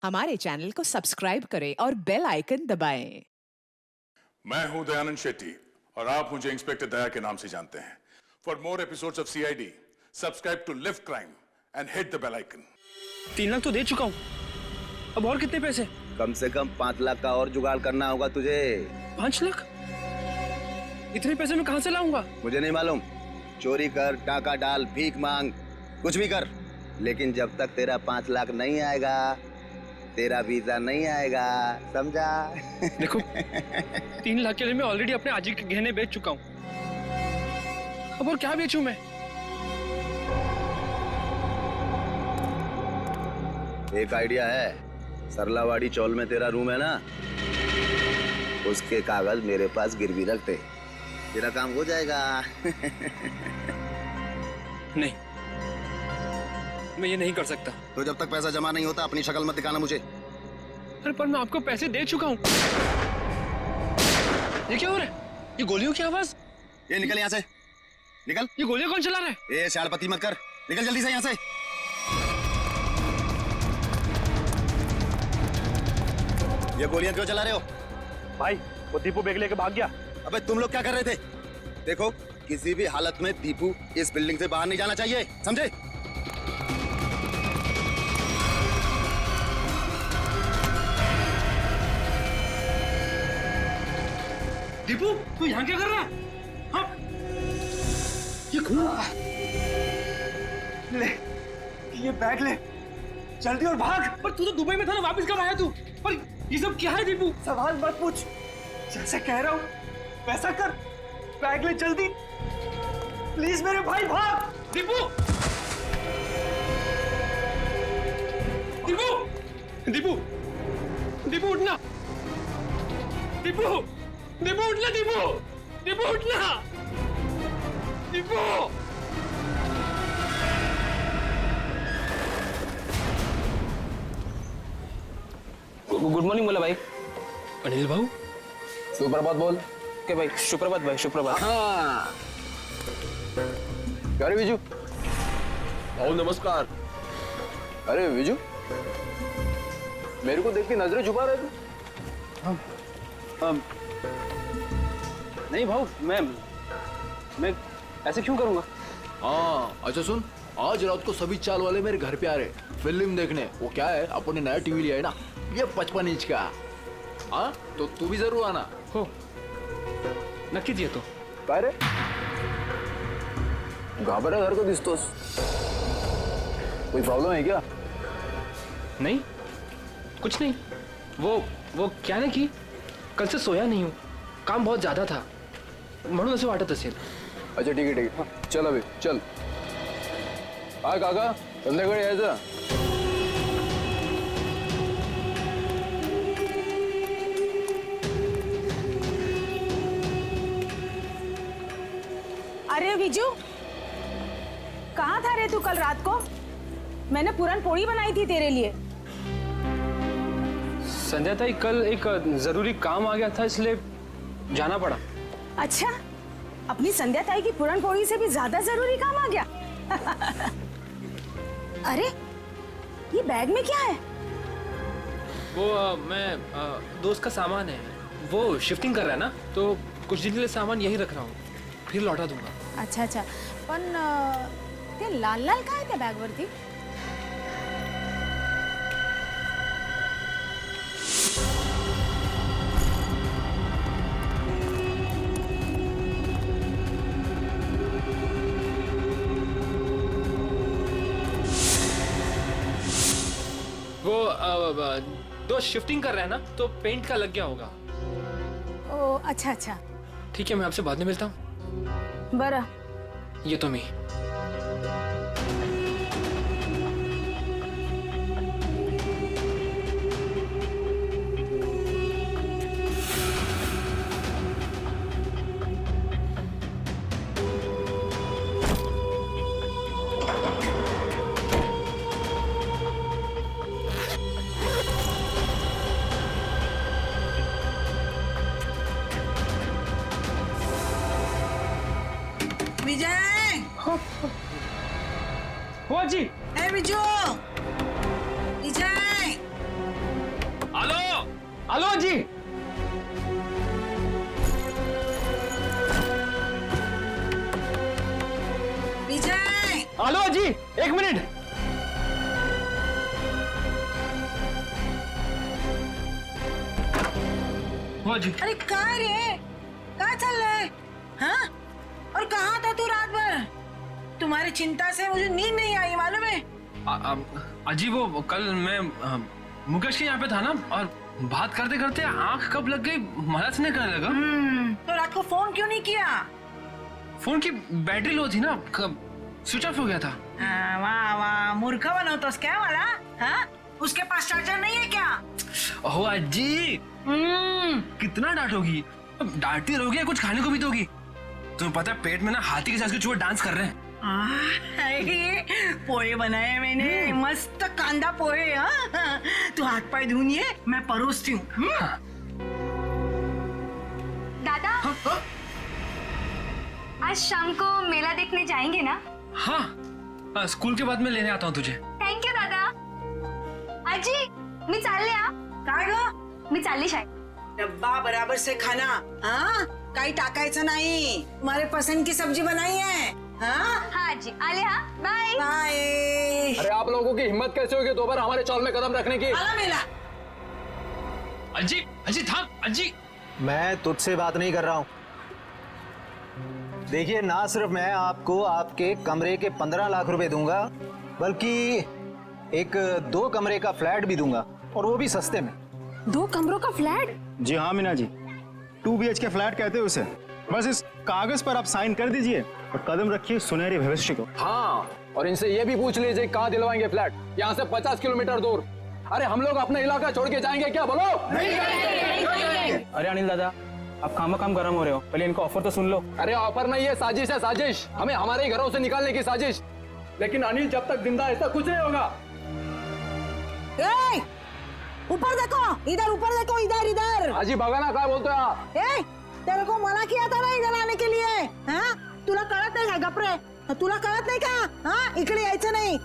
हमारे चैनल को सब्सक्राइब करें और बेल आइकन दबाएं। मैं हूं दयानंद शेट्टी और आप मुझे इंस्पेक्टर दया के नाम से जानते हैं। For more episodes of CID subscribe to lift crime and hit the bell icon. 3 lakh तो दे चुका हूँ, अब और कितने पैसे? कम से कम 5 लाख का और जुगाड़ करना होगा तुझे। 5 लाख? इतने पैसे मैं कहाँ से लाऊंगा? मुझे नहीं मालूम, चोरी कर, टाका डाल, भीख मांग, कुछ भी कर, लेकिन जब तक तेरा 5 लाख नहीं आएगा तेरा वीजा नहीं आएगा, समझा? देखो 3 लाख के लिए मैं ऑलरेडी अपने आजी के गहने बेच चुका हूँ, अब और क्या बेचूं मैं? एक आइडिया है, सरलावाड़ी चौल में तेरा रूम है ना, उसके कागज मेरे पास गिरवी रख दे, तेरा काम हो जाएगा। नहीं, मैं ये नहीं कर सकता। तो जब तक पैसा जमा नहीं होता अपनी शक्ल मत दिखाना मुझे। अरे पर मैं आपको पैसे दे चुका हूँ। ये क्या हो रहा है? ये गोलियों की आवाज? ये निकल यहाँ से, निकल। ये गोलियां कौन चला रहा है? ए शाड़पति मत कर, निकल जल्दी से यहाँ से। ये गोलियां क्यों चला रहे हो? भाई वो दीपू बैग लेके भाग गया। अबे तुम लोग क्या कर रहे थे? देखो किसी भी हालत में दीपू इस बिल्डिंग से बाहर नहीं जाना चाहिए, समझे? दीपू तू यहाँ क्या कर रहा है? हाँ? ये खून? ले ये बैग ले, जल्दी और भाग। पर तू तो दुबई में था ना, वापस कब आया तू? पर ये सब क्या है दीपू? सवाल मत पूछ, जैसे कह रहा हूँ वैसा कर, बैग ले जल्दी प्लीज मेरे भाई, भाग। दीपू! दीपू! दीपू! दीपू उठना! दीपू! दीपू उठना दीपू! दीपू उठना! दीपू! गुड मॉर्निंग बोला भाई। अनिल भाऊ, सुप्रभात बोल के भाई। सुप्रभात भाई, सुप्रभात। हाँ अरे विजू, भाऊ नमस्कार। अरे विजू मेरे को देख के नजरें छुपा रहे थे। नहीं भाऊ, मैं ऐसे क्यों करूंगा? हाँ अच्छा सुन, आज रात को सभी चाल वाले मेरे घर पे आ रहे फिल्म देखने। वो क्या है, अपन ने नया टीवी लिया है ना, ये 55 इंच का। हाँ तो तू भी जरूर आना। हो नक्कीच येतो। काय रे घाबरा घर को दिसतोस, कोई प्रॉब्लम है क्या? नहीं, कुछ नहीं। वो क्या ना कि कल से सोया नहीं हूँ, काम बहुत ज्यादा था म्हणून असं वाटत असेल। अच्छा ठीक है ठीक है, चल अभी चल। काय काका, संध्याकाळी यायचं। अरे विजू, कहाँ था रे तू कल रात को? मैंने पूरन पोड़ी बनाई थी तेरे लिए। संध्या ताई, कल एक जरूरी काम आ गया था इसलिए जाना पड़ा। अच्छा, अपनी संध्या ताई की पूरन पोड़ी से भी ज्यादा जरूरी काम आ गया। अरे ये बैग में क्या है? वो मैं दोस्त का सामान है, वो शिफ्टिंग कर रहा है ना, तो कुछ दिन के लिए सामान यहीं रख रहा हूँ, फिर लौटा दूंगा। अच्छा अच्छा, पण ते लाल लाल काय त्या बॅग वरती? वो दोस्त शिफ्टिंग कर रहा है ना, तो पेंट का लग गया होगा। ओ अच्छा अच्छा, ठीक है, मैं आपसे बाद में मिलता हूँ। बरं। ये तो मैं विजय हेलो अजी। विजय, हेलो अजी, 1 मिनट। हाँ जी। अरे कहाँ रे? कहाँ चल रहा है? हाँ? और कहाँ था तू रात भर? तुम्हारी चिंता से मुझे नींद नहीं आई, मालूम है? अजी वो कल मैं मुकेश के यहाँ पे था ना, और बात करते करते आंख कब लग गई मदद नहीं करने लगा। तो रात को फोन क्यों नहीं किया? फोन की बैटरी लो थी ना, स्विच ऑफ हो गया था। वाह वाह, मूर्ख बनो तो क्या वाला? हाँ? उसके पास चार्जर नहीं है क्या? ओहो अजी, कितना डांटोगी? डांटती रहोगी या कुछ खाने को भी दोगी? तुम्हें पता है पेट में ना हाथी के साथ के चूहे डांस कर रहे हैं। पोहे बनाए मैंने, मस्त कांदा पोहे। हाँ? तू हाथ पाए धुनिए, मैं परोसती हूँ। दादा, आज शाम को मेला देखने जाएंगे ना? हाँ, स्कूल के बाद में लेने आता हूँ तुझे। थँक्यू दादा. आजी, मी चालले हा. काय ग? मी चालली शाळेत. डब्बा बराबर से खाना, हाँ? काही टाकायचं नाही. तुम्हारे पसंद की सब्जी बनाई है, हाँ? हाँ आजी, आले हा. बाय. बाय. अरे आप लोगों की हिम्मत कैसे होगी दोबारा हमारे चौल में कदम रखने की? आला मेला. अजी, अजी थाम, अजी. मैं तुझसे बात नहीं कर रहा हूँ. देखिए, ना सिर्फ मैं आपको आपके कमरे के 15 लाख रुपए दूंगा, बल्कि एक 2 कमरे का फ्लैट भी दूंगा, और वो भी सस्ते में. 2 कमरों का फ्लैट? जी हाँ मीना जी, 2 BHK फ्लैट कहते हैं उसे. बस इस कागज पर आप साइन कर दीजिए और कदम रखिए सुनहरे भविष्य को. हाँ, और इनसे ये भी पूछ लीजिए कहाँ दिलवाएंगे फ्लैट. यहाँ से 50 किलोमीटर दूर. अरे हम लोग अपना इलाका छोड़ के जाएंगे क्या? बोलो. अरे अनिल दादा, आप काम गरम हो रहे हो, पहले इनको ऑफर तो सुन लो. अरे ऑफर नहीं है, साजिश है, साजिश. हमें हमारे ही घरों से निकालने की साजिश. लेकिन अनिल जब तक जिंदा ऐसा कुछ नहीं होगा. ए, ऊपर देखो, इधर ऊपर देखो, इधर इधर. आजी बघा काय बोलतोय हा? ए, तेरे को मना किया था ना इधर आने के लिए, हाँ? तुला कळत नाही का? गपरे, तुला कळत नाही का? हाँ, इकडे यायचं नहीं.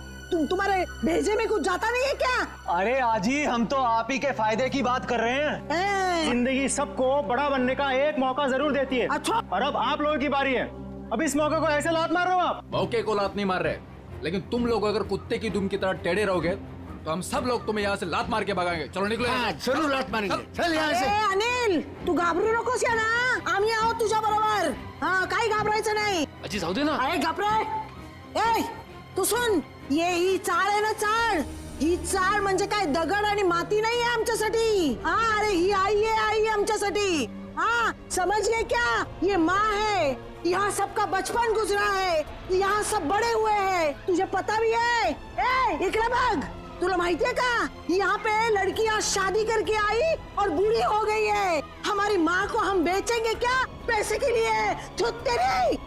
तुम्हारे भेजे में कुछ जाता नहीं है क्या? अरे आजी, हम तो आप ही के फायदे की बात कर रहे हैं. जिंदगी सबको बड़ा बनने का एक मौका जरूर देती है. अच्छा. और अब आप लोगों की बारी है. अब इस मौके को ऐसे लात मार रहे हो आप. मौके को लात नहीं मार रहे, लेकिन तुम लोग अगर कुत्ते की दुम की तरह टेढ़े रहोगे तो हम सब लोग तुम्हें यहाँ से लात मार के भगाएंगे. चलो निकलो. जरूर लात मारेंगे. चल यहाँ से. अनिल, तू घाबरू नकोस या ना, आम्ही आहोत तुझ्या बरोबर. हाँ, काही घाबरायचं नाही. अजी जाऊ दे ना. अरे घाबरे. ए, तू सुन, ही चाळ आहे ना, चाळ. ही चाळ म्हणजे काय दगड आणि माती नाही आहे आमच्यासाठी. हाँ, अरे ही आई है आमच्यासाठी. हाँ, समझ गए क्या? ये माँ है. यहाँ सबका बचपन गुजरा है, यहाँ सब बड़े हुए हैं. तुझे पता भी है? ए, इकडे बघ. तुला माहिती है का? यहाँ पे लड़कियाँ शादी करके आई और बूढ़ी हो गई है. हमारी माँ को हम बेचेंगे क्या पैसे के लिए? धुत तेरी.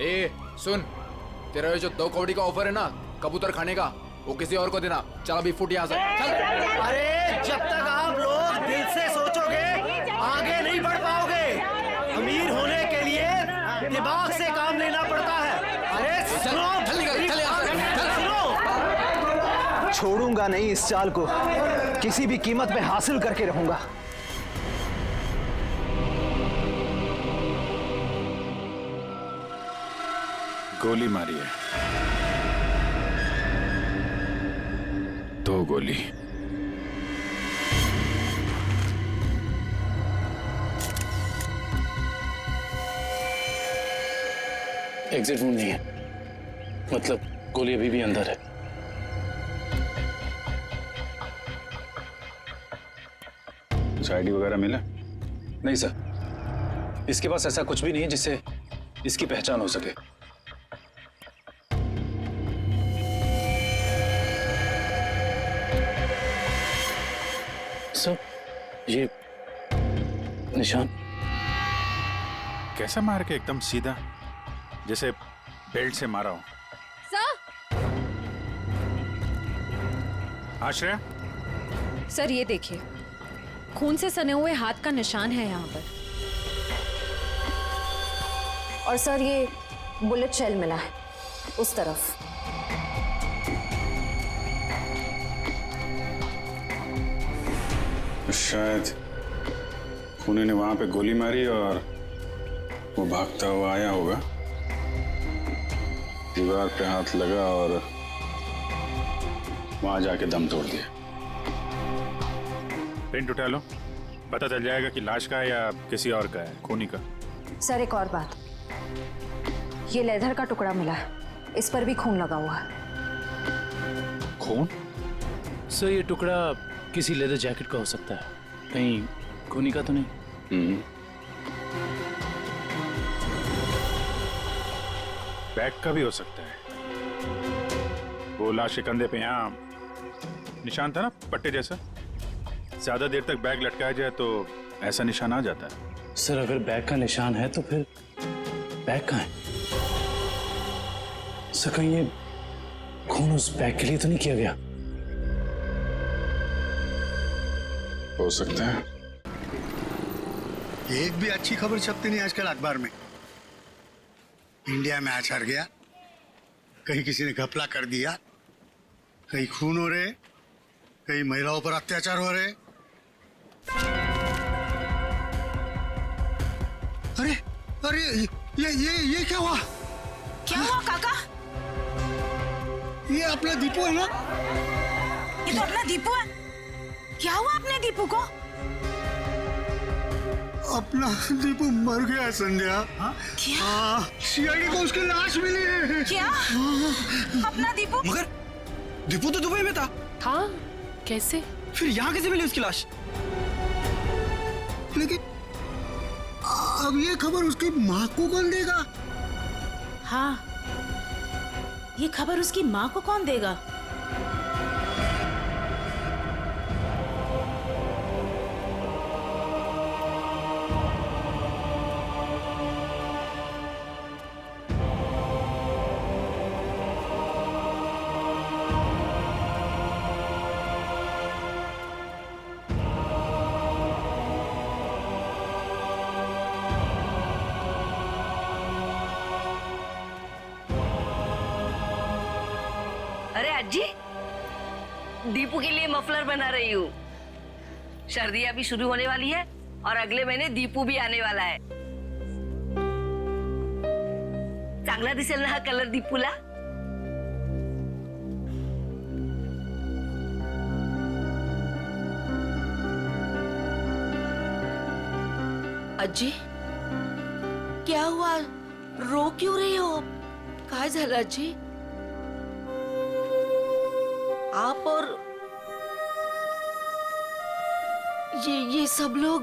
ए सुन, तेरा ये जो 2 कौड़ी का ऑफर है ना कबूतर खाने का, वो किसी और को देना. चल अभी फुट यहाँ से. चल. अरे जब तक आप लोग दिल से सोचोगे आगे नहीं बढ़ पाओगे. अमीर होने के लिए दिमाग से काम लेना पड़ता है. अरे सुनो, छोड़ूंगा नहीं इस चाल को, किसी भी कीमत पे हासिल करके रहूंगा. गोली मारी है. 2 गोली. एग्जिट रूम नहीं है, मतलब गोली अभी भी अंदर है. कुछ आईडी वगैरह मिला? नहीं सर, इसके पास ऐसा कुछ भी नहीं है जिससे इसकी पहचान हो सके. सर, ये निशान कैसा मार के? एकदम सीधा, जैसे बेल्ट से मारा हो. आश्रया, सर ये देखिए, खून से सने हुए हाथ का निशान है यहाँ पर. और सर ये बुलेट शेल मिला है उस तरफ. शायद खूनी ने वहां पे गोली मारी और वो भागता हुआ आया होगा, दीवार पे हाथ लगा और वहां जाके दम तोड़ दिया। प्रिंट उठा लो, पता चल जाएगा कि लाश का है या किसी और का है, खूनी का। सर एक और बात, ये लेदर का टुकड़ा मिला है, इस पर भी खून लगा हुआ है। खून? सर ये टुकड़ा किसी लेदर जैकेट का हो सकता है, कहीं खूनी का तो नहीं? बैग का भी हो सकता है। वो लाश के कंधे पे यहाँ निशान था ना, पट्टे जैसा। ज्यादा देर तक बैग लटकाया जाए तो ऐसा निशान आ जाता है। सर अगर बैग का निशान है तो फिर बैग कहाँ है? सर कहीं ये खून उस बैग के लिए तो नहीं किया गया? हो सकता है। एक भी अच्छी खबर छपती नहीं आजकल अखबार में। इंडिया में आचार गया, कहीं किसी ने घपला कर दिया, कहीं खून हो रहे, कहीं महिलाओं पर अत्याचार हो रहे। अरे अरे ये क्या हुआ? क्या हुआ काका? ये अपना दीपू है ना? ये तो अपना दीपू है। क्या हुआ अपने दीपू को? अपना दीपू मर गया संध्या। क्या? सीआईडी को उसकी लाश मिली है। क्या? अपना दीपू? मगर दीपू तो दुबई में था। हाँ, कैसे? फिर यहाँ कैसे मिली उसकी लाश? लेकिन अब ये खबर उसकी माँ को कौन देगा? हाँ, ये खबर उसकी माँ को कौन देगा? अरे अज्जी, दीपू के लिए मफलर बना रही हूँ। सर्दियाँ भी शुरू होने वाली है और अगले महीने दीपू भी आने वाला है। चांगला दिसेल ना हा कलर दीपूला? अज्जी, क्या हुआ? रो क्यों रही हो? काय झालं अज्जी? आप और ये सब लोग,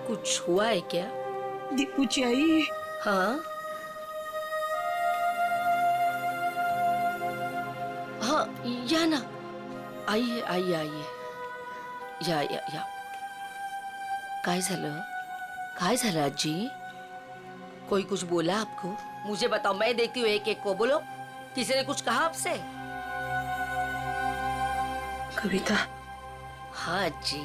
कुछ हुआ है क्या? दीपू चाहिए। हाँ हाँ, या ना, आइए आइए आइए, या काय झालं? काय झालं अज्जी? कोई कुछ बोला आपको? मुझे बताओ, मैं देखती हूँ एक एक को। बोलो, किसी ने कुछ कहा आपसे? कविता। हाँ जी।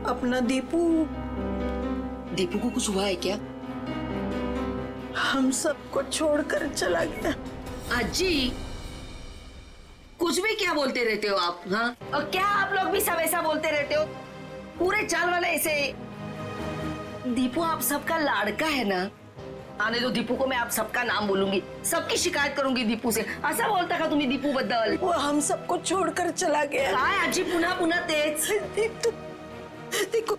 अपना दीपू को कुछ हुआ है क्या? हम सबको छोड़कर चला गया। अज्जी, कुछ भी क्या बोलते रहते हो आप? हाँ, और क्या आप लोग भी सब ऐसा बोलते रहते हो? पूरे चाल वाले ऐसे। दीपू आप सबका लाड़का है ना? आने दो दीपू को, मैं आप सबका नाम बोलूंगी, सबकी शिकायत करूंगी दीपू से। ऐसा बोलता का तुम्ही दीपू बद्दल? वो हम सबको छोड़कर चला गया। काय आजी पुन्हा पुन्हा तेच? देखो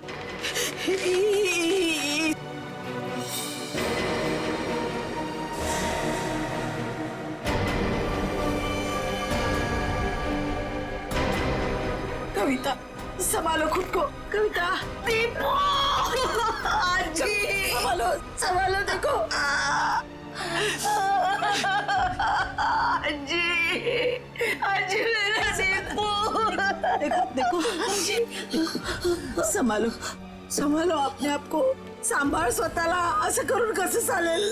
कविता, संभालो खुद को। कविता, दीपू आजी, संभालो देखो। आजी मेरा दीपू। देखो संभालो अपने आप को, सांभाळ स्वतःला। असं करून कसं चालेल?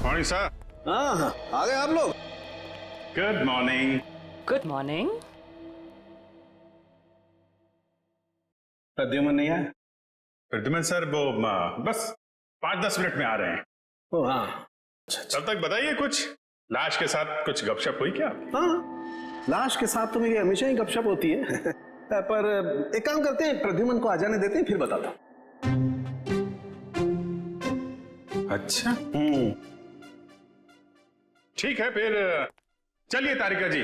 Morning sir. हाँ, आ गए आप लोग। Good morning. Good morning. Pradyuman नहीं आया? प्रद्युमन सर वो बस 5-10 मिनट में आ रहे हैं। हाँ। तब तक बताइए कुछ, लाश के साथ कुछ गपशप हुई क्या? हाँ, लाश के साथ तो मेरी हमेशा ही गपशप होती है। पर एक काम करते हैं, प्रद्युमन को आ जाने देते हैं, फिर बताता हूं। अच्छा, ठीक है फिर चलिए तारिका जी,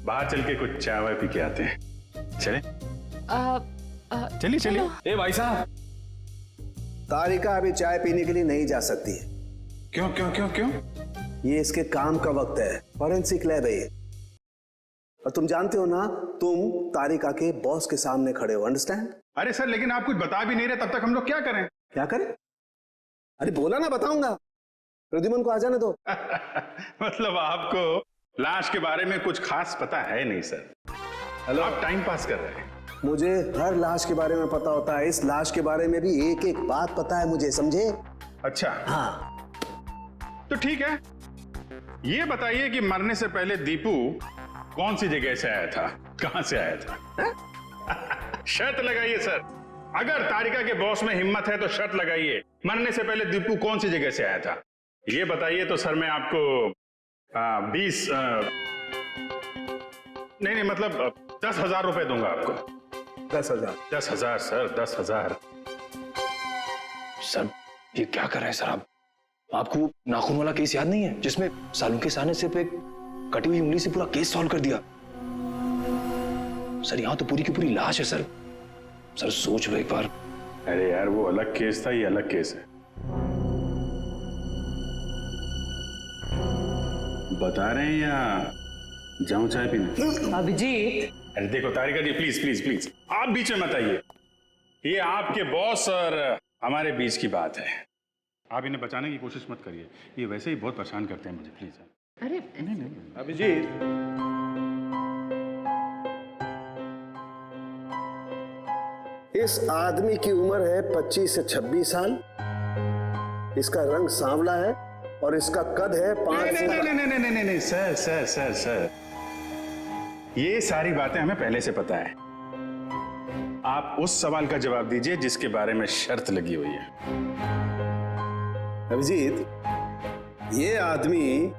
बाहर चल के कुछ चाय वाय पी के आते हैं। चले? चलिए चलिए। ए भाई साहब, तारिका अभी चाय पीने के लिए नहीं जा सकती है। क्यों क्यों क्यों क्यों? ये इसके काम का वक्त है, फॉरेंसिक लैब है ये। और तुम जानते हो ना, तुम तारिका के बॉस के सामने खड़े हो, अंडरस्टैंड? अरे सर, लेकिन आप कुछ बता भी नहीं रहे, तब तक हम लोग क्या करें? क्या करें? अरे बोला ना, बताऊंगा। प्रद्युमन को आ जाने दो। मतलब आपको लाश के बारे में कुछ खास पता है नहीं सर? हेलो, आप टाइम पास कर रहे हैं। मुझे हर लाश के बारे में पता होता है, इस लाश के बारे में भी एक एक बात पता है मुझे, समझे? अच्छा हाँ, तो ठीक है, ये बताइए कि मरने से पहले दीपू कौन सी जगह से आया था, कहां से आया था? शर्त लगाइए सर, अगर तारिका के बॉस में हिम्मत है तो शर्त लगाइए, मरने से पहले दीपू कौन सी जगह से आया था, ये बताइए तो सर मैं आपको 20 नहीं मतलब 10,000 रुपए दूंगा आपको। 10,000? 10,000 सर, 10,000। सर ये क्या कर रहे हैं सर आप? आपको वो नाखून वाला केस याद नहीं है जिसमें सालों के सामने सिर्फ एक कटी हुई उंगली से पूरा केस सॉल्व कर दिया? सर यहाँ तो पूरी की पूरी लाश है सर। सर सोच लो एक बार। अरे यार, वो अलग केस था, ये अलग केस है। बता रहे हैं या जाऊं चाय पीने? अभिजीत, अरे देखो तारिका जी, प्लीज प्लीज प्लीज, आप बीच में मत आइए। ये आपके बॉस और हमारे बीच की बात है, आप इन्हें बचाने की कोशिश मत करिए, ये वैसे ही बहुत परेशान करते हैं मुझे, प्लीज। अरे नहीं अभिजीत, इस आदमी की उम्र है 25 से 26 साल, इसका रंग सांवला है और इसका कद है 5 नहीं नहीं नहीं नहीं नहीं नहीं सर सर सर सर, ये सारी बातें हमें पहले से पता है। आप उस सवाल का जवाब दीजिए जिसके बारे में शर्त लगी हुई है। अभिजीत, ये आदमी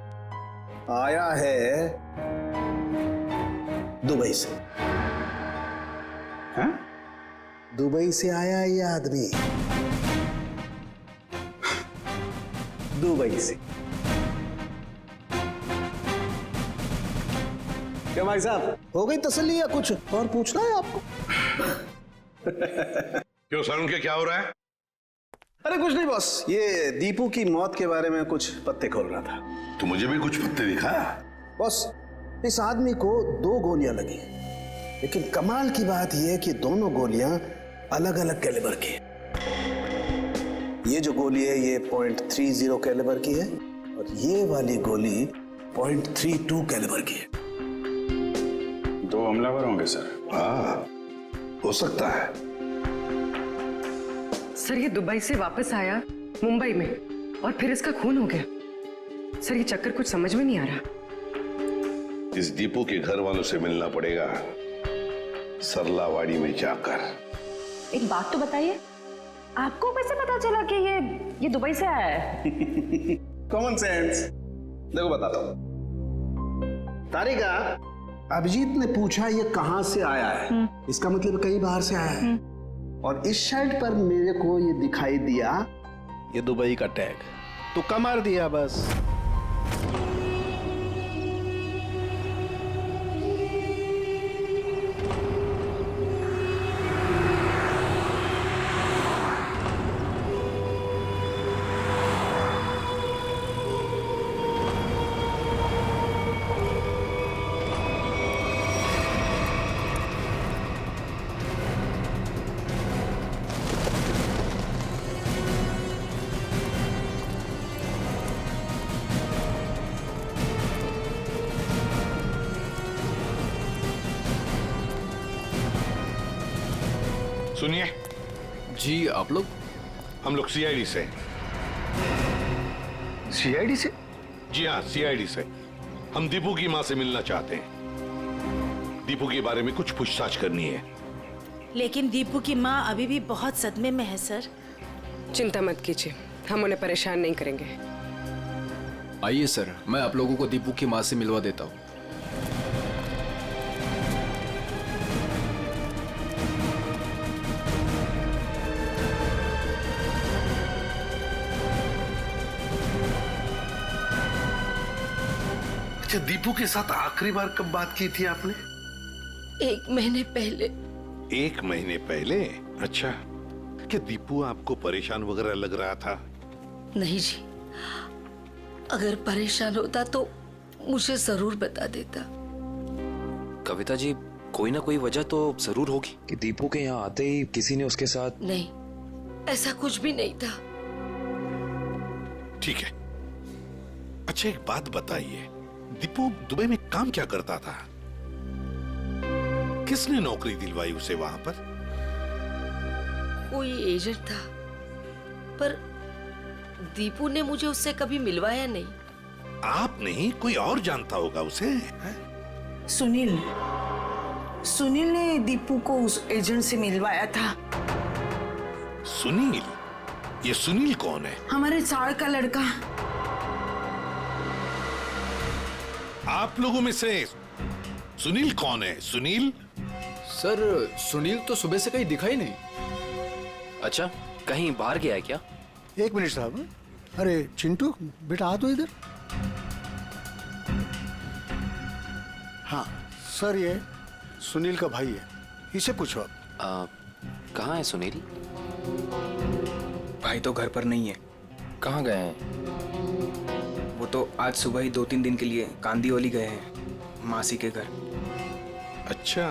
आया है दुबई से। हाँ? दुबई से आया है ये आदमी, दुबई से। क्या भाई साहब, हो गई तसल्ली या कुछ और पूछना है आपको? क्यों सर, उनके क्या हो रहा है? अरे कुछ नहीं बॉस, ये दीपू की मौत के बारे में कुछ पत्ते खोल रहा था। तो मुझे भी कुछ पत्ते दिखा। बॉस, इस आदमी को 2 गोलियां लगी, लेकिन कमाल की बात यह है कि दोनों गोलियां अलग अलग कैलिबर की है। ये जो गोली है ये .30 कैलिबर की है और ये वाली गोली .32 कैलिबर की है। 2 हमलावर होंगे सर। हाँ, हो सकता है। सर ये दुबई से वापस आया मुंबई में और फिर इसका खून हो गया। सर ये चक्कर कुछ समझ में नहीं आ रहा। इस दीपू के घर वालों से मिलना पड़ेगा, सरलावाड़ी में जाकर। एक बात तो बताइए, आपको कैसे पता चला कि ये दुबई से आया है? Common sense. देखो बताता हूं। तारिका, अभिजीत ने पूछा ये कहां से आया है, इसका मतलब कहीं बाहर से आया है। और इस शर्ट पर मेरे को ये दिखाई दिया, ये दुबई का टैग, तुक्का मार दिया बस। सुनिए जी, आप लोग? हम लोग सीआईडी से। सीआईडी से? जी हाँ, सीआईडी से। हम दीपू की माँ से मिलना चाहते हैं, दीपू के बारे में कुछ पूछताछ करनी है। लेकिन दीपू की माँ अभी भी बहुत सदमे में है सर। चिंता मत कीजिए, हम उन्हें परेशान नहीं करेंगे। आइए सर, मैं आप लोगों को दीपू की माँ से मिलवा देता हूँ। अच्छा, दीपू के साथ आखिरी बार कब बात की थी आपने? 1 महीने पहले। 1 महीने पहले? अच्छा, क्या दीपू आपको परेशान वगैरह लग रहा था? नहीं जी, अगर परेशान होता तो मुझे जरूर बता देता। कविता जी, कोई ना कोई वजह तो जरूर होगी कि दीपू के यहाँ आते ही किसी ने उसके साथ। नहीं, ऐसा कुछ भी नहीं था। ठीक है। अच्छा, एक बात बताइए, दीपू दुबई में काम क्या करता था? किसने नौकरी दिलवाई उसे वहां पर? कोई एजेंट था, पर दीपू ने मुझे उससे कभी मिलवाया नहीं। आप नहीं, कोई और जानता होगा उसे? सुनील सुनील ने दीपू को उस एजेंट से मिलवाया था। सुनील? ये सुनील कौन है? हमारे चाड़ का लड़का। आप लोगों में से सुनील कौन है? सुनील? सर, सुनील तो सुबह से कहीं दिखा ही नहीं। अच्छा, कहीं बाहर गया है क्या? 1 मिनट साहब। अरे चिंटू बेटा, आ तो इधर। हाँ सर, ये सुनील का भाई है, इसे पूछो आप। कहाँ है सुनील? भाई तो घर पर नहीं है। कहाँ गए हैं? वो तो आज सुबह ही 2-3 दिन के लिए कांदीवली गए हैं, मासी के घर। अच्छा,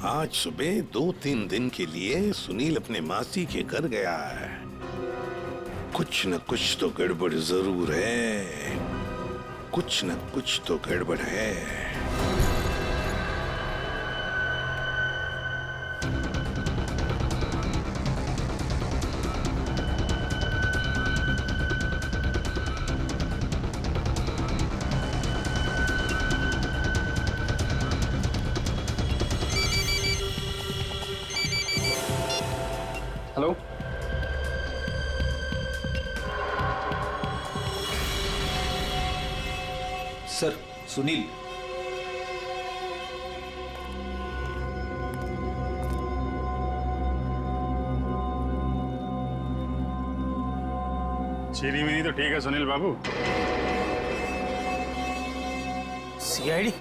आज सुबह 2-3 दिन के लिए सुनील अपने मासी के घर गया है। कुछ न कुछ तो गड़बड़ जरूर है, कुछ न कुछ तो गड़बड़ है। Hello, sir, Sunil. चीनी मिनी तो ठीक है सुनील बाबू। सीआईडी?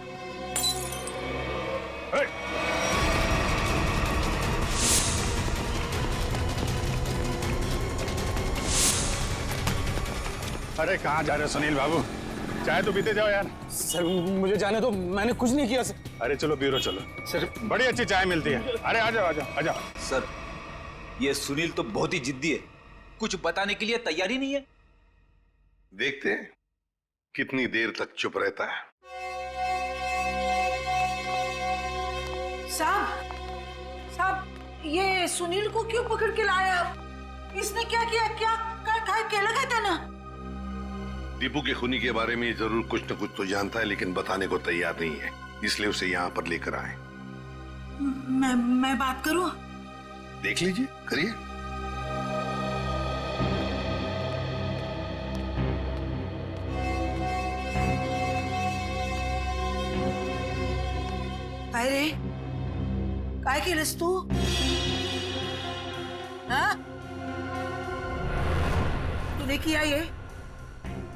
अरे कहाँ जा रहे हो सुनील बाबू? चाय तो पीते जाओ यार। सर मुझे जाने दो, मैंने कुछ नहीं किया सर। अरे चलो ब्यूरो चलो, सर बड़ी अच्छी चाय मिलती है। अरे आ जाओ आ जाओ आ जाओ। सर, ये सुनील तो बहुत ही जिद्दी है, कुछ बताने के लिए तैयार ही नहीं है। देखते हैं कितनी देर तक चुप रहता है। साहब, ये सुनील को क्यों पकड़ के लाया? इसने क्या किया? क्या लगा था ना? दीपू के खूनी के बारे में जरूर कुछ न कुछ तो जानता है, लेकिन बताने को तैयार नहीं है, इसलिए उसे यहाँ पर लेकर आए। मैं बात करूं? देख लीजिए, करिए। काय रे, काय केलंस तू? हाँ? तूने किया ये?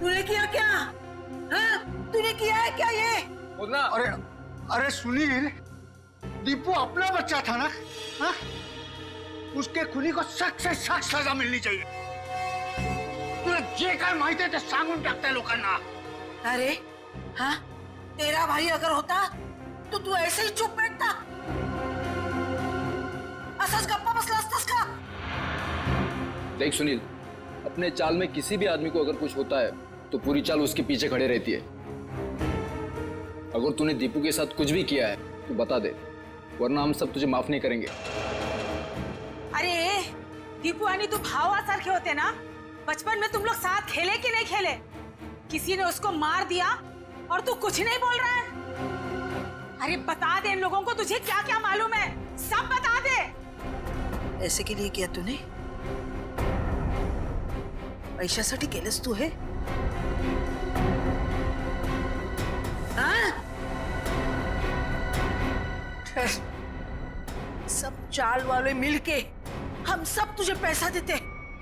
तूने किया क्या? हाँ? तूने किया है क्या ये? अरे सुनील, दीपू अपना बच्चा था ना? हाँ? उसके खुनी को सख्त से सख्त सजा मिलनी चाहिए। तुला जे काय माहिती आहे ते सांगून टाकताय लोकांना। अरे हाँ, तेरा भाई अगर होता तो तू ऐसे ही चुप बैठता? असच गप्पा बसला असतास का? देख सुनील, अपने चाल में किसी भी आदमी को अगर कुछ होता है तो पूरी चाल उसके पीछे खड़े रहती है। अगर तूने दीपू के साथ कुछ भी किया है तो बता दे, वरना हम सब तुझे माफ नहीं करेंगे। अरे दीपू आणि तू भावासारखे होते ना? बचपन में तुम लोग साथ खेले कि नहीं खेले? किसी ने उसको मार दिया और तू कुछ नहीं बोल रहा है? अरे बता दे इन लोगों को, तुझे क्या क्या मालूम है, सब बता दे। ऐसे के लिए किया तूने? पैशासाठी केलंस तू हे? हाँ? सब चाल वाले मिलके हम सब तुझे पैसा देते।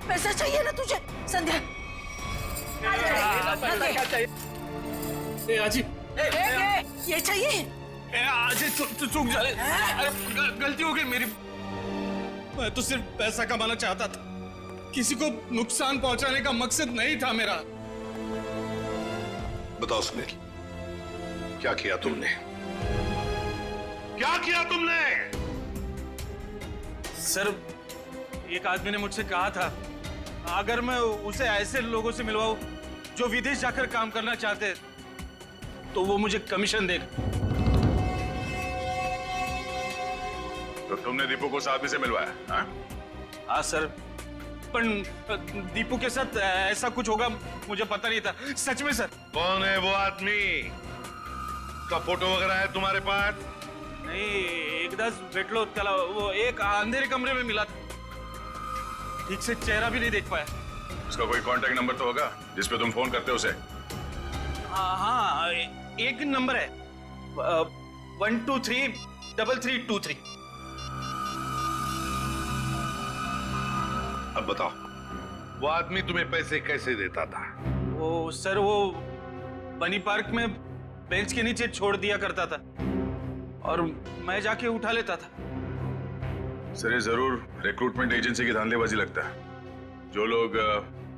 पैसा चाहिए ना तुझे संध्या? आजी ये चाहिए? आजी चूक जाए, गलती हो गई मेरी। मैं तो सिर्फ पैसा कमाना चाहता था, किसी को नुकसान पहुंचाने का मकसद नहीं था मेरा। बताओ सुनील, क्या किया तुमने? क्या किया तुमने? सर, एक आदमी ने मुझसे कहा था अगर मैं उसे ऐसे लोगों से मिलवाऊं जो विदेश जाकर काम करना चाहते हैं, तो वो मुझे कमीशन देगा। तो तुमने दीपू को उस आदमी से मिलवाया? हाँ? हाँ सर, पर दीपू के साथ ऐसा कुछ होगा मुझे पता नहीं था, सच में सर। कौन है वो आदमी? का फोटो वगैरह है तुम्हारे पास? नहीं, एकदाच भेटलो त्याला, वो एक अंधेरे कमरे में मिला था, ठीक से चेहरा भी नहीं देख पाया। उसका कोई कांटेक्ट नंबर तो होगा जिस पे तुम फोन करते हो उसे? हाँ, एक नंबर है 1233323। अब बताओ, वो आदमी तुम्हें पैसे कैसे देता था? वो सर, वो बनी पार्क में बेंच के नीचे छोड़ दिया करता था और मैं जाके उठा लेता था। सर, ये जरूर रिक्रूटमेंट एजेंसी की धांधलेबाजी लगता है। जो लोग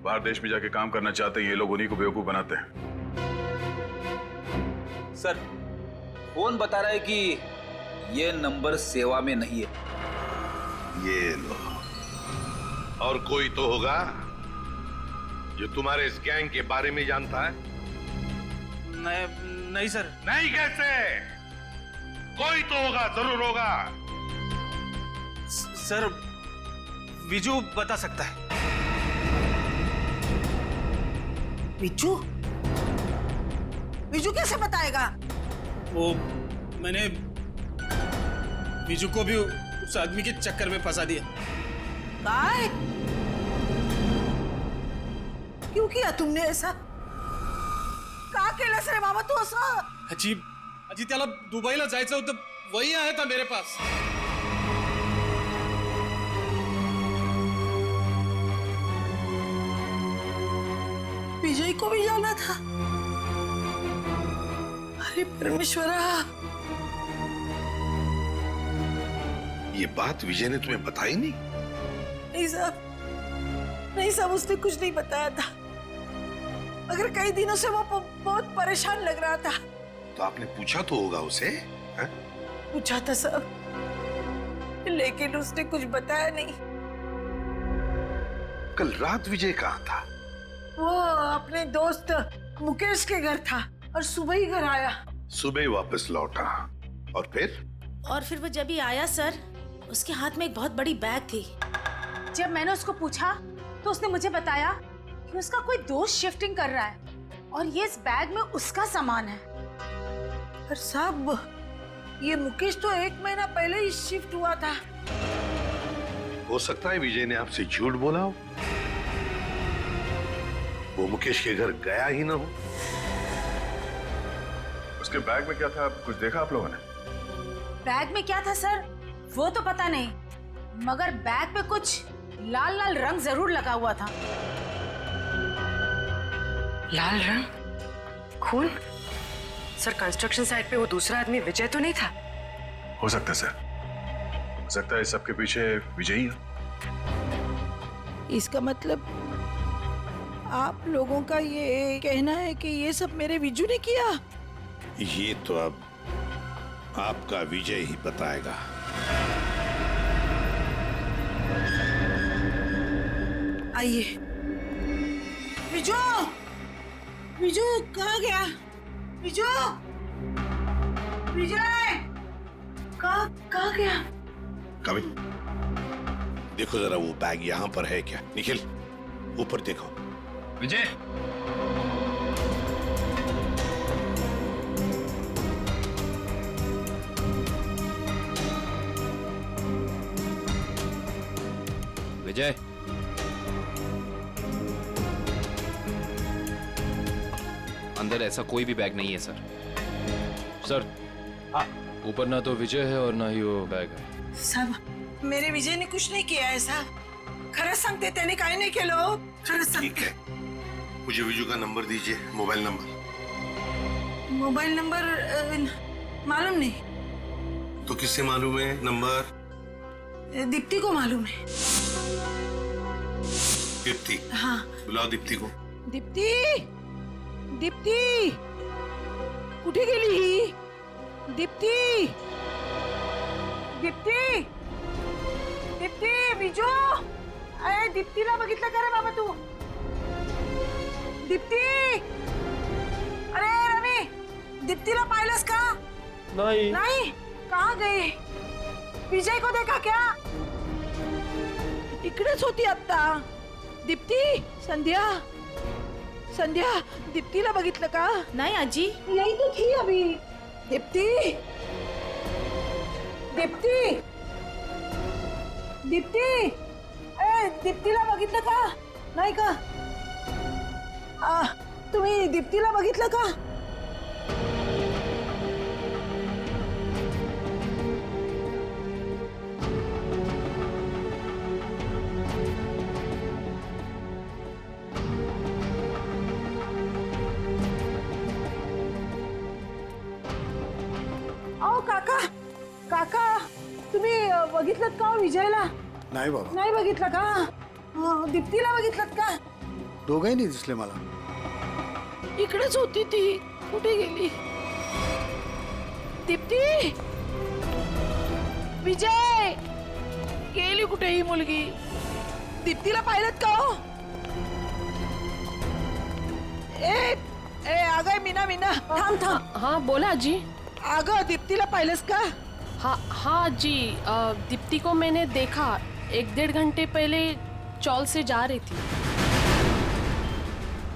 बाहर देश में जाके काम करना चाहते हैं, ये लोग उन्हीं को बेवकूफ बनाते हैं। सर, फोन बता रहा है कि ये नंबर सेवा में नहीं है। ये लो, और कोई तो होगा जो तुम्हारे इस गैंग के बारे में जानता है? नहीं सर। नहीं कैसे? कोई तो होगा, जरूर होगा। सर, विजू बता सकता है। विजू? विजू कैसे बताएगा? वो मैंने विजू को भी उस आदमी के चक्कर में फंसा दिया। काय? क्यों किया तुमने ऐसा? का केलंस रे बाबा तू असं? आजी त्याला दुबईला जायचं होतं, वही आया था मेरे पास। विजय को भी जाना था। अरे परमेश्वरा, ये बात विजय ने तुम्हें बताई नहीं? नहीं साहब, नहीं साहब, उसने कुछ नहीं बताया था। मगर कई दिनों से वो बहुत परेशान लग रहा था। तो आपने पूछा तो होगा उसे? है? पूछा था साहब, लेकिन उसने कुछ बताया नहीं। कल रात विजय कहाँ था? वो अपने दोस्त मुकेश के घर था और सुबह ही घर आया। सुबह ही वापस लौटा, और फिर? और फिर वो जब ही आया सर, उसके हाथ में एक बहुत बड़ी बैग थी। जब मैंने उसको पूछा तो उसने मुझे बताया कि उसका कोई दोस्त शिफ्टिंग कर रहा है और ये इस बैग में उसका सामान है। पर साहब, ये मुकेश तो 1 महीना पहले ही शिफ्ट हुआ था। हो सकता है विजय ने आपसे झूठ बोला हो, वो मुकेश के घर गया ही ना हो। उसके बैग में क्या था, कुछ देखा आप लोगों ने? बैग में क्या था सर, वो तो पता नहीं, मगर बैग पे कुछ लाल लाल रंग जरूर लगा हुआ था। लाल रंग? खून? सर, कंस्ट्रक्शन साइट पे वो दूसरा आदमी विजय तो नहीं था? हो सकता है सर, हो सकता है सबके पीछे विजय ही है। इसका मतलब आप लोगों का ये कहना है कि ये सब मेरे विजू ने किया? ये तो अब आपका विजय ही बताएगा। आइए। विजू, विजू कहाँ गया? विजू, विजय कहाँ गया? कभी देखो जरा, वो बैग यहाँ पर है क्या? निखिल, ऊपर देखो। विजय, विजय, अंदर ऐसा कोई भी बैग नहीं है सर। सर ऊपर ना तो विजय है और ना ही वो बैग है। साहब मेरे विजय ने कुछ नहीं किया है साहब। खरंच सांगते त्याने काही नाही केलं हो। खरंच सांगते। मुझे विजू का नंबर दीजिए, मोबाइल नंबर। मोबाइल नंबर मालूम नहीं। तो किससे मालूम है नंबर? दीप्ति को मालूम है। दीप्ति? हाँ। बुलाओ दीप्ति को। दीप्ति, दीप्ति कुठे गेली ही? दीप्ति, दीप्ति, दीप्ति, विजू, अरे दीप्तीला बघितलं का रे बाबा तू? दीप्ति, अरे रवि, दीप्तीला पाहिलंस का? नहीं। नहीं? कहाँ गई? विजय को देखा क्या? इकडेच होती आता। दीप्ति, संध्या, संध्या, दीप्तीला बघितलं का? नहीं आजी। यही तो थी अभी। दीप्ति, दीप्ति, दीप्ति, ए दीप्तीला बघितलं का? नाही का? तुम्ही दीप्तीला बघितलं का? अहो काका, काका तुम्ही बघितलं का हो विजयला? नाही बाबा, नाही बघितलं का? दीप्तीला बघितलं का? दोघंही नाही दिसले मला. इकडेच होती ती. कुठे गेली? दीप्ती, विजय गेली कुठे ही मुलगी? दीप्तीला पाहिलं का हो? ए ए अगं मीना, मीना थांब थांब. हाँ बोला आजी. अगं दीप्तीला पाहिलंस का? हाँ जी, दीप्ति को मैंने देखा 1-1.5 घंटे पहले चौल से जा रही थी।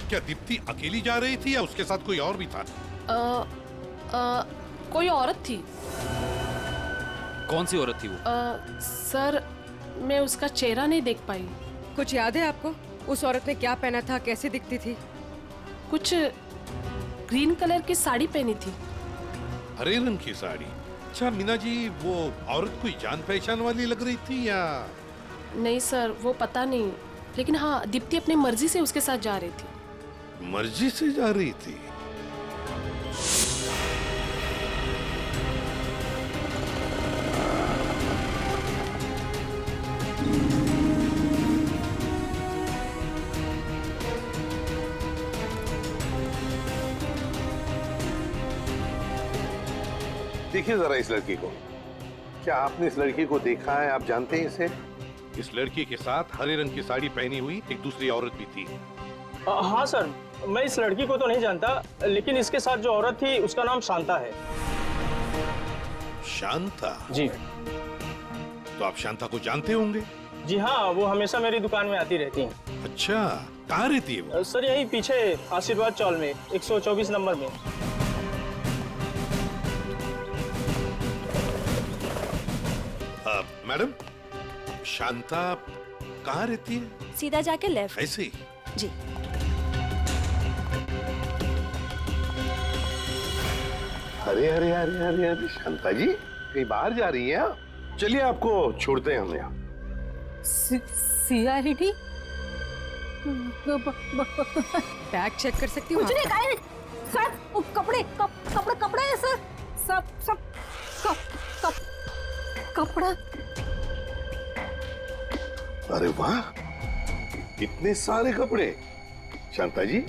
क्या दीप्ति अकेली जा रही थी या उसके साथ कोई और भी था? कोई औरत थी। कौन सी औरत थी वो? सर मैं उसका चेहरा नहीं देख पाई। कुछ याद है आपको? उस औरत ने क्या पहना था, कैसे दिखती थी? कुछ ग्रीन कलर की साड़ी पहनी थी। हरे रंग की साड़ी? अच्छा मीना जी, वो औरत कोई जान पहचान वाली लग रही थी या? नहीं सर, वो पता नहीं, लेकिन हाँ दीप्ति अपनी मर्जी से उसके साथ जा रही थी। मर्जी से जा रही थी? देखिए जरा इस लड़की को. क्या आपने इस लड़की को देखा है? आप जानते हैं इसे? इस लड़की के साथ हरे रंग की साड़ी पहनी हुई एक दूसरी औरत भी थी. हाँ सर, मैं इस लड़की को तो नहीं जानता, लेकिन इसके साथ जो औरत थी उसका नाम शांता है। शांता? जी। तो आप शांता को जानते होंगे? जी हाँ, वो हमेशा मेरी दुकान में आती रहती हैं। अच्छा, कहाँ रहती है वो? सर यही पीछे आशीर्वाद चौल में 124 नंबर में। मैडम, शांता कहाँ रहती है? सीधा जाके लेफ्ट। ऐसे ही? जी। अरे अरे अरे अरे अरे शांता जी, कहीं बाहर जा रही हैं आप? चलिए आपको छोड़ते हैं हम यहाँ। सीआईडी बैग चेक कर सकती हूँ? कुछ नहीं खाए सर, वो कपड़े कपड़े हैं सर, सब कपड़ा। अरे वाह, इतने सारे कपड़े! शांता जी,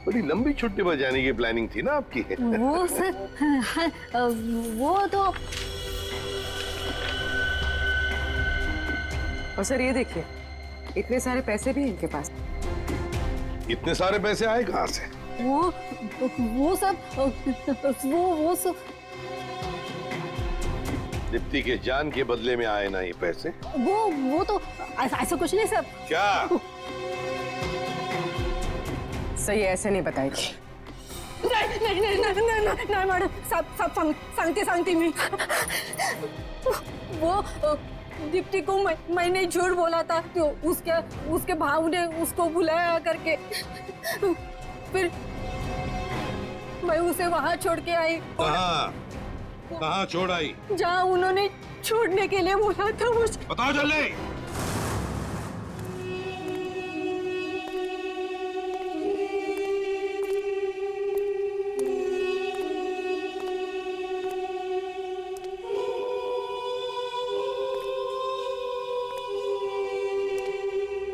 बड़ी लंबी छुट्टी पर जाने की प्लानिंग थी ना आपकी? वो सर, वो तो। और सर ये देखिए, इतने सारे पैसे भी इनके पास। इतने सारे पैसे आए कहाँ से? वो सब दीप्ति के जान के बदले में आए ना ये पैसे? वो तो ऐसा कुछ नहीं सर। क्या? सही ऐसे नहीं बताएगी। नहीं मैडम, सब सांगते मी। वो दीप्ति को मैंने झूठ बोला था, तो उसके भाव ने उसको बुलाया करके, मैं उसे वहाँ छोड़ के आई। कहाँ छोड़ आई? जहाँ उन्होंने छोड़ने के लिए बोला था मुझे। बताओ जल्दी।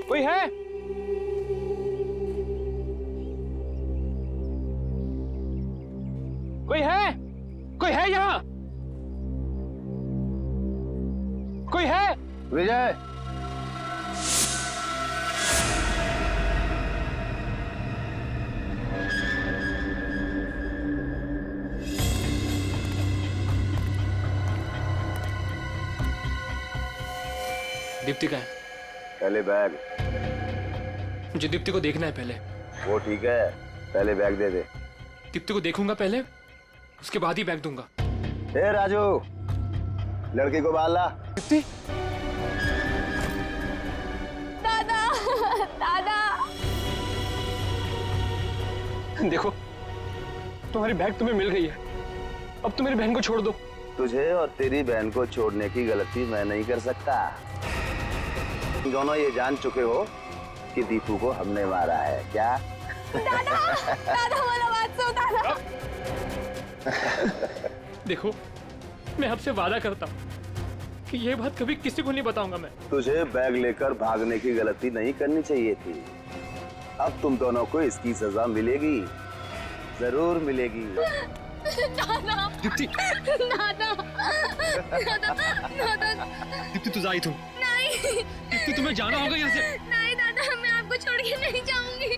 कोई है? कोई है? कोई है यहाँ? कोई है? विजय, दीप्ति का है। पहले बैग। मुझे दीप्ति को देखना है पहले। वो ठीक है, पहले बैग दे दे। दीप्ति को देखूंगा पहले, उसके बाद ही बैग दूंगा। ए राजू, लड़की को बाल ला। दीप्ति, दादा, दादा। देखो, तुम्हारी बैग तुम्हें मिल गई है। अब तुम मेरी बहन को छोड़ दो। तुझे और तेरी बहन को छोड़ने की गलती मैं नहीं कर सकता। तुम दोनों ये जान चुके हो कि दीपू को हमने मारा है, क्या? दादा, दादा वाला बात सुनो दादा। देखो, मैं आपसे वादा करता हूँ कि ये बात कभी किसी को नहीं बताऊंगा मैं। तुझे बैग लेकर भागने की गलती नहीं करनी चाहिए थी। अब तुम दोनों को इसकी सजा मिलेगी, जरूर मिलेगी। दादा, दीप्ति, दादा, दादा, दादा। दीप्ति तू जाई तू। नहीं। दीप्ति तुम्हें जाना होगा यहाँ से। नहीं दादा, मैं आपको छोड़ के नहीं जाऊंगी।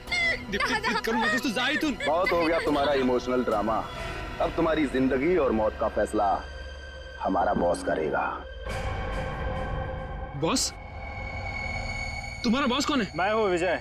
दीप्ति करूँगा कुछ तो जाई तू। बहुत हो गया तुम्हारा इमोशनल ड्रामा। अब तुम्हारी जिंदगी और मौत का फैसला हमारा बॉस करेगा। बॉस? तुम्हारा बॉस कौन है? मैं हूँ विजय।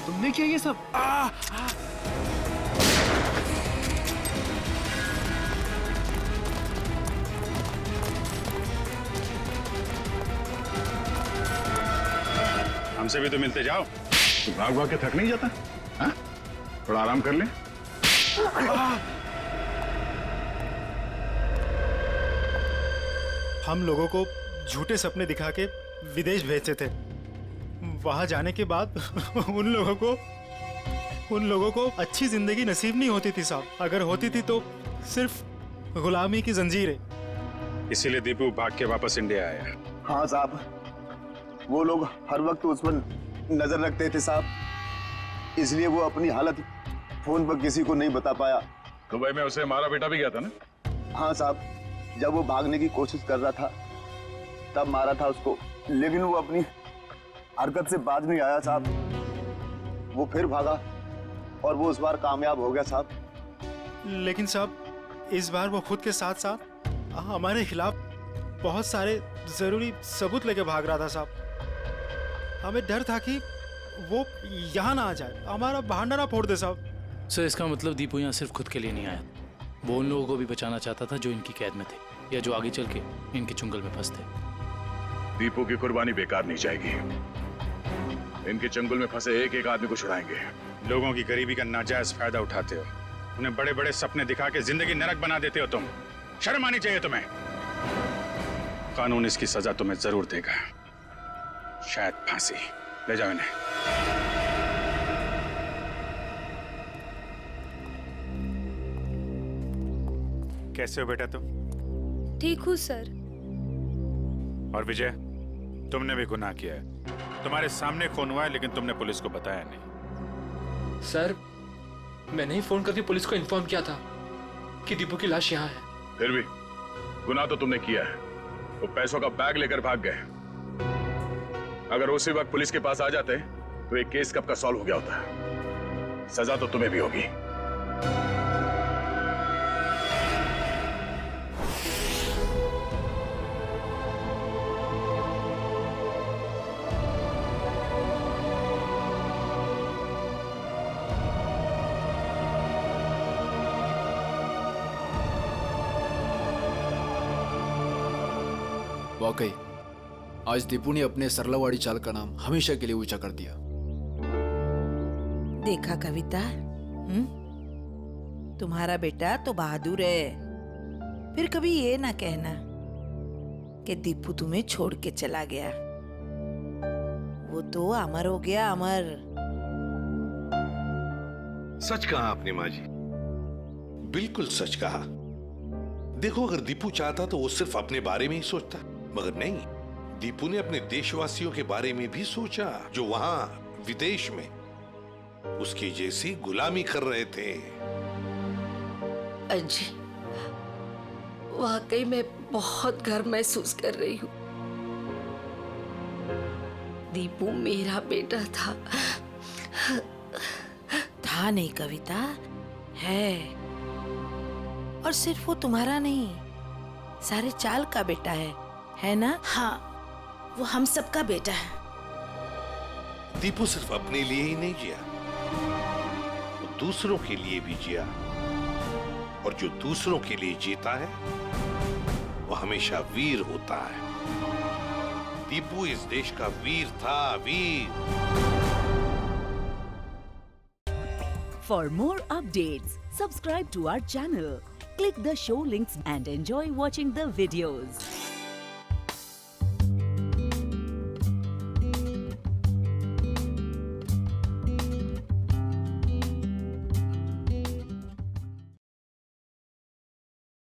तुमने किया ये सब? हमसे भी तो मिलते जाओ। तो भाग भाग के थक नहीं जाता? हाँ? थोड़ा आराम कर ले। हम लोगों को झूठे सपने दिखा के विदेश भेजते थे। वहां जाने के बाद उन लोगों को अच्छी जिंदगी नसीब नहीं होती थी साहब। अगर होती थी तो सिर्फ गुलामी की जंजीरें। इसीलिए दीपू भाग के वापस इंडिया आया। हाँ साहब, वो लोग हर वक्त उस पर नजर रखते थे साहब, इसलिए वो अपनी हालत फोन पर किसी को नहीं बता पाया। दुबई में उसे मारा बेटा भी गया था ना? हाँ साहब, जब वो भागने की कोशिश कर रहा था तब मारा था उसको, लेकिन वो अपनी हरकत से बाज नहीं आया साहब। वो फिर भागा और वो इस बार कामयाब हो गया साहब। लेकिन साहब, इस बार वो खुद के साथ साथ हमारे खिलाफ बहुत सारे जरूरी सबूत लेके भाग रहा था साहब। हमें डर था कि वो यहाँ ना आ जाए, हमारा बहाना ना फोड़ दे साहब। सर, इसका मतलब दीपू यहाँ सिर्फ खुद के लिए नहीं आया। वो उन लोगों को भी बचाना चाहता था जो इनकी कैद में थे या जो आगे चल के इनके चुंगल में फंसते। दीपू की कुर्बानी बेकार नहीं जाएगी। इनके चंगुल में फंसे एक एक आदमी को छुड़ाएंगे। लोगों की गरीबी का नाजायज फायदा उठाते हो, उन्हें बड़े बड़े सपने दिखा के जिंदगी नरक बना देते हो तुम। शर्म आनी चाहिए तुम्हें। कानून इसकी सजा तुम्हें जरूर देगा, शायद फांसी। ले जाओ इन्हें। कैसे हो बेटा तुम? ठीक हूँ सर। और विजय, तुमने भी गुनाह किया है। तुम्हारे सामने खून हुआ है लेकिन तुमने पुलिस को बताया नहीं। सर, मैंने ही फोन करके पुलिस को इन्फॉर्म किया था कि दीपू की लाश यहाँ है। फिर भी गुनाह तो तुमने किया है। वो पैसों का बैग लेकर भाग गए। अगर उसी वक्त पुलिस के पास आ जाते तो एक केस कब का सॉल्व हो गया होता। सजा तो तुम्हें भी होगी। वाकई आज दीपू ने अपने सरलावाड़ी चाल का नाम हमेशा के लिए ऊंचा कर दिया। देखा कविता, तुम्हारा बेटा तो बहादुर है। फिर कभी ये ना कहना कि दीपू तुम्हें छोड़ के चला गया। वो तो अमर हो गया, अमर। सच कहा आपने माँ जी, बिल्कुल सच कहा। देखो, अगर दीपू चाहता तो वो सिर्फ अपने बारे में ही सोचता, मगर नहीं, दीपू ने अपने देशवासियों के बारे में भी सोचा जो वहां विदेश में उसकी जैसी गुलामी कर रहे थे। अजी, वाकई मैं बहुत गर्व महसूस कर रही हूँ। दीपू मेरा बेटा था। था नहीं कविता, है। और सिर्फ वो तुम्हारा नहीं, सारे चाल का बेटा है ना? हाँ, वो हम सबका बेटा है। दीपू सिर्फ अपने लिए ही नहीं जिया, वो दूसरों के लिए भी जिया। और जो दूसरों के लिए जीता है वो हमेशा वीर होता है। दीपू इस देश का वीर था, वीर। For more updates, subscribe to our channel, click the show links and enjoy watching the videos.